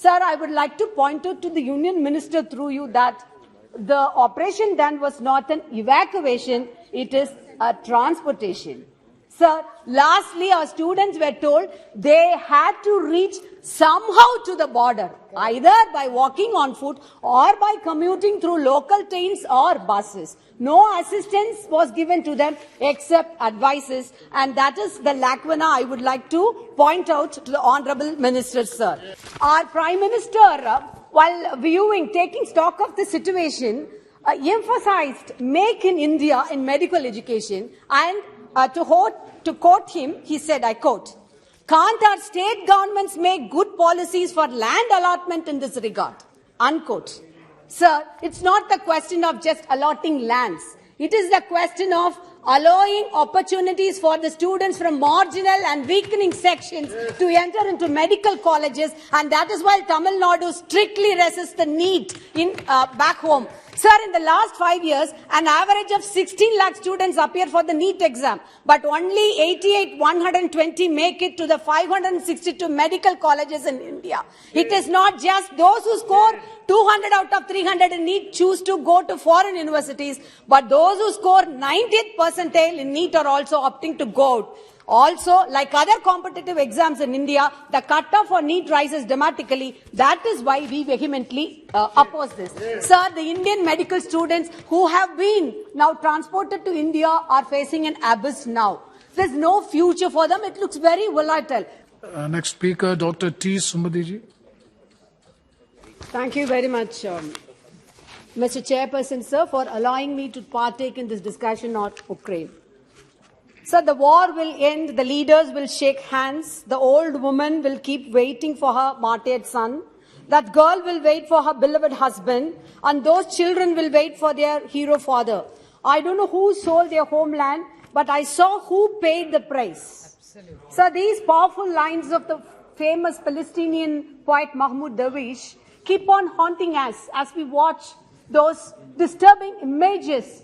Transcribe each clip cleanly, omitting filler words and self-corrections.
Sir, I would like to point out to the Union Minister through you that the operation done was not an evacuation, it is a transportation. Sir, lastly, our students were told they had to reach somehow to the border, either by walking on foot or by commuting through local trains or buses. No assistance was given to them except advices, and that is the lacuna I would like to point out to the Honourable Minister, sir. Our Prime Minister, while taking stock of the situation, emphasized Make in India in medical education, and to quote him, he said, I quote, "Can't our state governments make good policies for land allotment in this regard?" Unquote. Sir, it's not the question of just allotting lands. It is the question of allowing opportunities for the students from marginal and weakening sections to enter into medical colleges, and that is why Tamil Nadu strictly resists the NEET in back home. Sir, in the last 5 years, an average of 16 lakh students appear for the NEET exam, but only 120 make it to the 562 medical colleges in India. It is not just those who score 200 out of 300 in NEET choose to go to foreign universities, but those who score 90th percentile in NEET are also opting to go out. Also, like other competitive exams in India, the cutoff for NEET rises dramatically. That is why we vehemently oppose this. Sir, the Indian medical students who have been now transported to India are facing an abyss now. There's no future for them. It looks very volatile. Next speaker, Dr. T. Sumathi. Thank you very much, Mr. Chairperson, sir, for allowing me to partake in this discussion on Ukraine. So the war will end, the leaders will shake hands, the old woman will keep waiting for her martyred son, that girl will wait for her beloved husband, and those children will wait for their hero father. I don't know who sold their homeland, but I saw who paid the price. Absolutely. So these powerful lines of the famous Palestinian poet Mahmoud Darwish keep on haunting us as we watch those disturbing images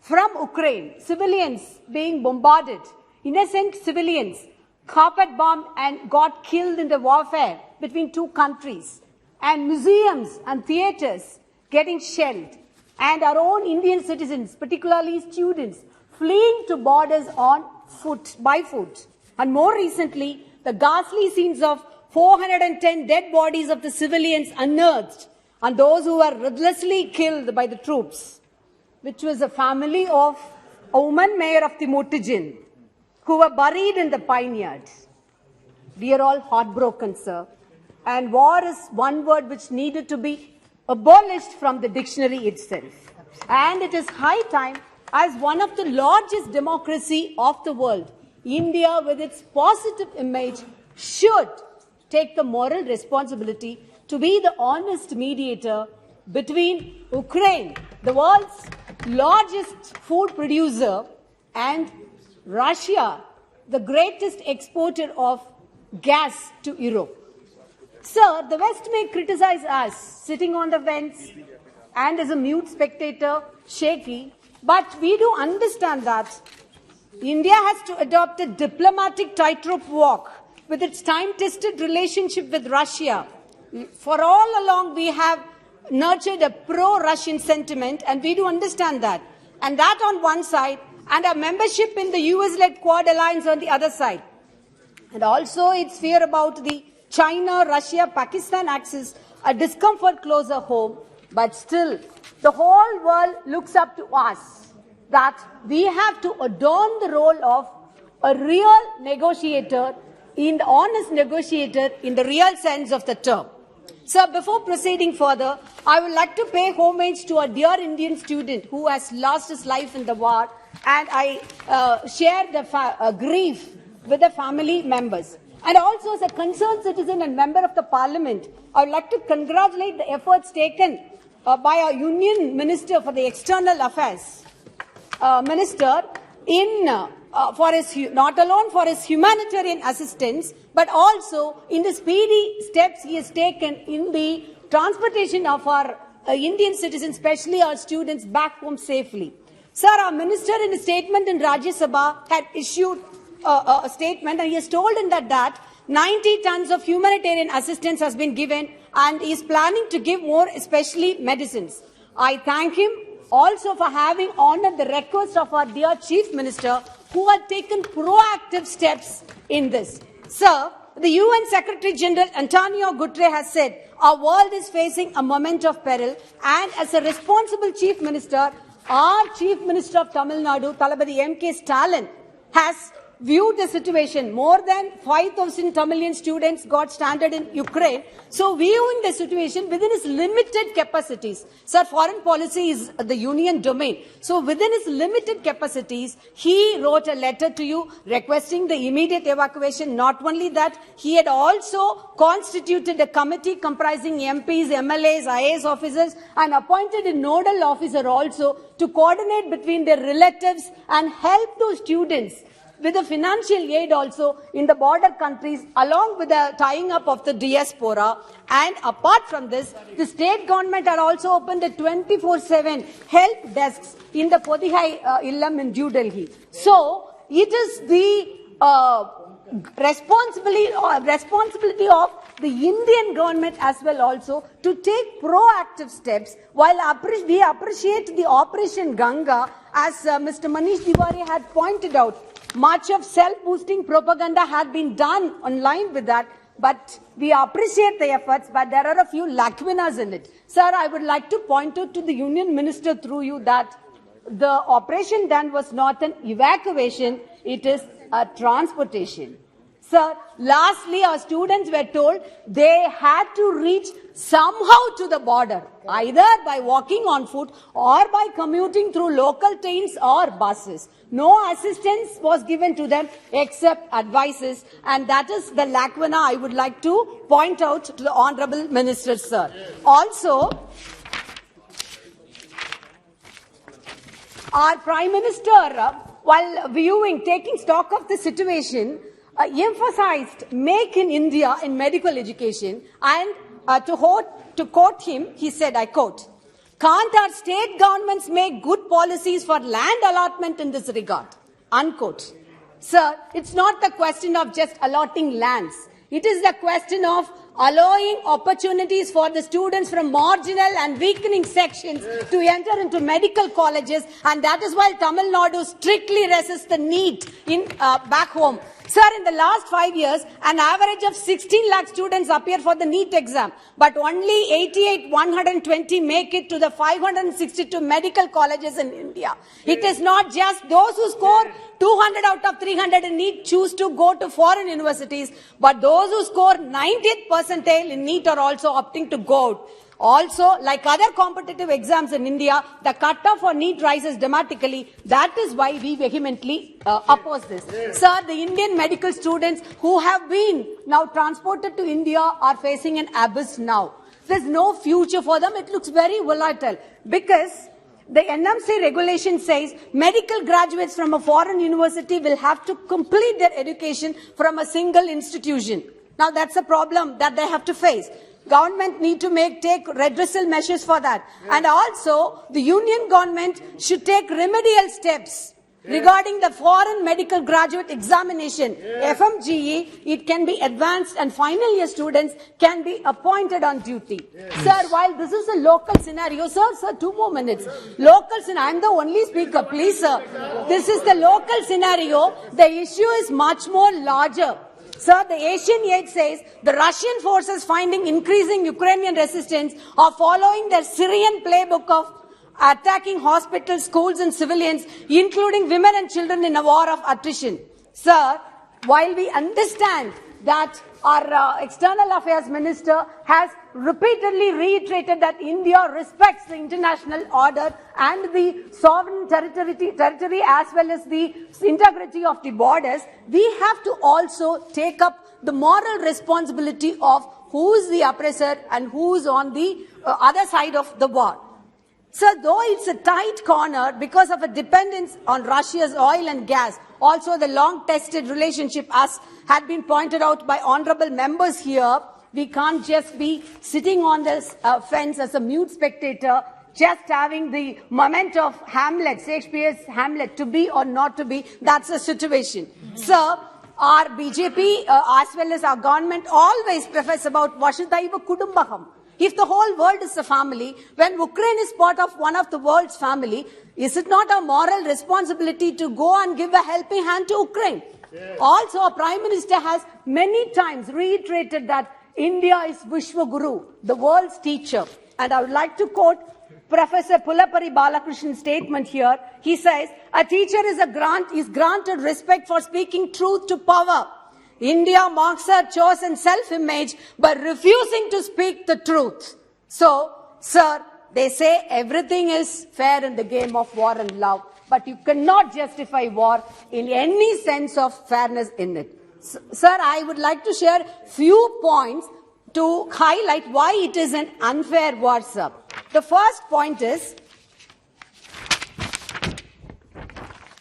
from Ukraine, civilians being bombarded, innocent civilians carpet bombed and got killed in the warfare between two countries, and museums and theatres getting shelled, and our own Indian citizens, particularly students, fleeing to borders on foot, by foot. And more recently, the ghastly scenes of 410 dead bodies of the civilians unearthed, and those who were ruthlessly killed by the troops, which was a family of a woman mayor of the Timotijin, who were buried in the pine yard. We are all heartbroken, sir. And war is one word which needed to be abolished from the dictionary itself. And it is high time, as one of the largest democracy of the world, India, with its positive image, should take the moral responsibility to be the honest mediator between Ukraine, the world's largest food producer, and Russia, the greatest exporter of gas to Europe. Sir, the West may criticize us, sitting on the fence and as a mute spectator, shaky, but we do understand that India has to adopt a diplomatic tightrope walk with its time-tested relationship with Russia. For all along, we have nurtured a pro-Russian sentiment, and we do understand that. And that on one side, and our membership in the US-led Quad Alliance on the other side. And also its fear about the China-Russia-Pakistan axis, a discomfort closer home. But still, the whole world looks up to us, that we have to adorn the role of a real negotiator, the honest negotiator in the real sense of the term. Sir, before proceeding further, I would like to pay homage to a dear Indian student who has lost his life in the war, and I share the grief with the family members. And also, as a concerned citizen and member of the Parliament, I would like to congratulate the efforts taken by our Union Minister for the External Affairs, Minister, for his, not alone for his humanitarian assistance, but also in the speedy steps he has taken in the transportation of our Indian citizens, especially our students, back home safely. Sir, our minister in a statement in Rajya Sabha had issued a statement, and he has told in that 90 tons of humanitarian assistance has been given and is planning to give more, especially medicines. I thank him also for having honored the request of our dear Chief Minister, who had taken proactive steps in this. Sir, the UN Secretary General Antonio Guterres has said, our world is facing a moment of peril, and as a responsible Chief Minister, our Chief Minister of Tamil Nadu, Thalapathy M.K. Stalin, has viewed the situation. More than 5,000 Tamilian students got stranded in Ukraine. So viewing the situation within its limited capacities. Sir, foreign policy is the union domain. So within its limited capacities, he wrote a letter to you requesting the immediate evacuation. Not only that, he had also constituted a committee comprising MPs, MLAs, IAS officers, and appointed a nodal officer also to coordinate between their relatives and help those students with the financial aid also in the border countries, along with the tying up of the diaspora. And apart from this, the state government had also opened the 24/7 help desks in the Podihai Illam in New Delhi. So it is the responsibility of the Indian government as well also to take proactive steps. While we appreciate the Operation Ganga, as Mr. Manish Tiwari had pointed out, much of self-boosting propaganda had been done online with that, but we appreciate the efforts, but there are a few lacunas in it. Sir, I would like to point out to the Union Minister through you that the operation done was not an evacuation, it is a transportation. Sir, lastly, our students were told they had to reach somehow to the border, either by walking on foot or by commuting through local trains or buses. No assistance was given to them except advices, and that is the lacuna I would like to point out to the Honourable Minister, sir. Also, our Prime Minister, while taking stock of the situation, emphasized Make in India in medical education, and to quote him, he said, I quote, "Can't our state governments make good policies for land allotment in this regard?" Unquote. Sir, it's not the question of just allotting lands. It is the question of allowing opportunities for the students from marginal and weakening sections to enter into medical colleges, and that is why Tamil Nadu strictly resists the NEET in back home. Sir, in the last 5 years, an average of 16 lakh students appear for the NEET exam, but only 120 make it to the 562 medical colleges in India. It is not just those who score 200 out of 300 in NEET choose to go to foreign universities, but those who score 90th percentile in NEET are also opting to go out. Also, like other competitive exams in India, the cutoff for NEET rises dramatically. That is why we vehemently oppose this. Sir, the Indian medical students who have been now transported to India are facing an abyss now. There's no future for them. It looks very volatile because the NMC regulation says medical graduates from a foreign university will have to complete their education from a single institution. Now, that's a problem that they have to face. Government need to take redressal measures for that. And also, the union government should take remedial steps regarding the foreign medical graduate examination. FMGE, it can be advanced and final year students can be appointed on duty. Sir, while this is a local scenario, sir, 2 more minutes. Local scenario, I'm the only speaker, please, sir. This is the local scenario. The issue is much more larger. Sir, the Asian Aid says the Russian forces finding increasing Ukrainian resistance are following their Syrian playbook of attacking hospitals, schools and civilians, including women and children in a war of attrition. Sir, while we understand that our External Affairs Minister has repeatedly reiterated that India respects the international order and the sovereign territory as well as the integrity of the borders, we have to also take up the moral responsibility of who is the oppressor and who is on the other side of the war. So though it's a tight corner because of a dependence on Russia's oil and gas, also the long-tested relationship as had been pointed out by honorable members here, we can't just be sitting on this fence as a mute spectator, just having the moment of Hamlet, Shakespeare's Hamlet, to be or not to be. That's the situation. Sir, our BJP as well as our government always profess about Vasudhaiva Kudumbakam. If the whole world is a family, when Ukraine is part of one of the world's family, is it not a moral responsibility to go and give a helping hand to Ukraine? Yes. Also, our Prime Minister has many times reiterated that India is Vishwa Guru, the world's teacher. And I would like to quote Professor Pullappari Balakrishnan's statement here. He says, a teacher is granted respect for speaking truth to power. India marks her chosen self-image by refusing to speak the truth. So, sir, they say everything is fair in the game of war and love, but you cannot justify war in any sense of fairness in it. Sir, I would like to share few points to highlight why it is an unfair war, sir. The first point is,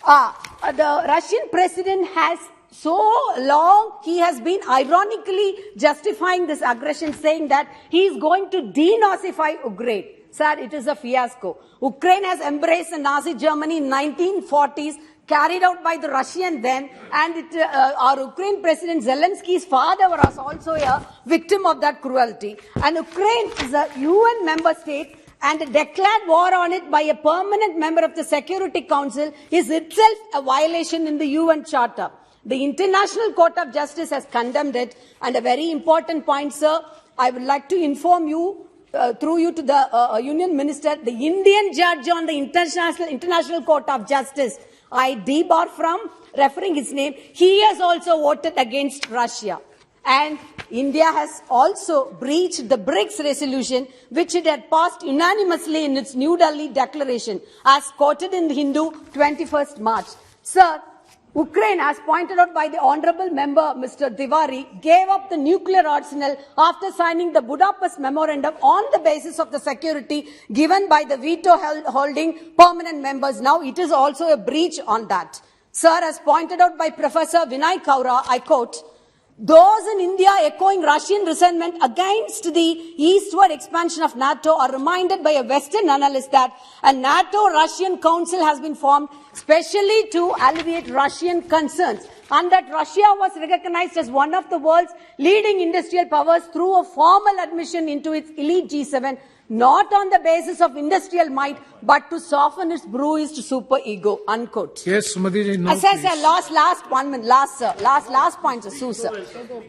the Russian president has so long, he has been ironically justifying this aggression, saying that he is going to denazify Ukraine. Sir, it is a fiasco. Ukraine has embraced the Nazi Germany in 1940s, carried out by the Russian then, and our Ukraine President Zelensky's father was also a victim of that cruelty. And Ukraine is a UN member state, and declared war on it by a permanent member of the Security Council is itself a violation in the UN Charter. The International Court of Justice has condemned it. And a very important point, sir, I would like to inform you, through you to the Union Minister, the Indian judge on the International Court of Justice, I debar from referring his name, he has also voted against Russia. And India has also breached the BRICS resolution, which it had passed unanimously in its New Delhi declaration, as quoted in the Hindu 21st March. Sir, Ukraine, as pointed out by the honourable member Mr. Tiwari, gave up the nuclear arsenal after signing the Budapest Memorandum on the basis of the security given by the veto-holding permanent members. Now, it is also a breach on that. Sir, as pointed out by Professor Vinay Kaura, I quote, those in India echoing Russian resentment against the eastward expansion of NATO are reminded by a Western analyst that a NATO-Russian council has been formed specially to alleviate Russian concerns, and that Russia was recognized as one of the world's leading industrial powers through a formal admission into its elite G7, not on the basis of industrial might, but to soften its bruised superego, unquote. Yes, Sumathi, no, last point, sir.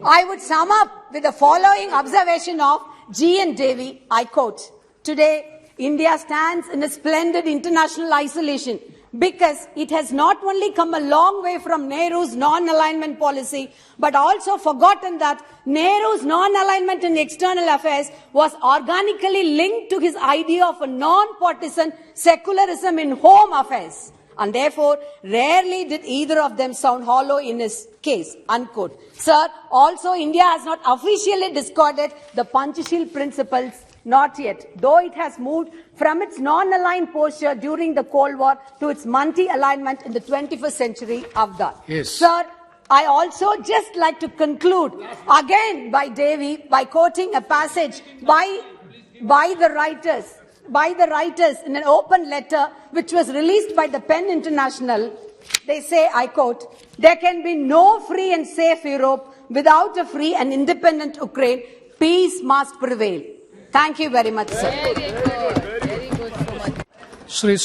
I would sum up with the following observation of G.N. Devi, I quote, today, India stands in a splendid international isolation because it has not only come a long way from Nehru's non-alignment policy, but also forgotten that Nehru's non-alignment in external affairs was organically linked to his idea of a non-partisan secularism in home affairs. And therefore, rarely did either of them sound hollow in his case, unquote. Sir, also India has not officially discarded the Panchashil principles, not yet, though it has moved from its non-aligned posture during the Cold War to its multi-alignment in the 21st century of that. Yes. Sir, I also just like to conclude again by Devi by quoting a passage by the writers in an open letter which was released by the PEN International. They say, I quote, there can be no free and safe Europe without a free and independent Ukraine. Peace must prevail. Thank you very much, sir. Shri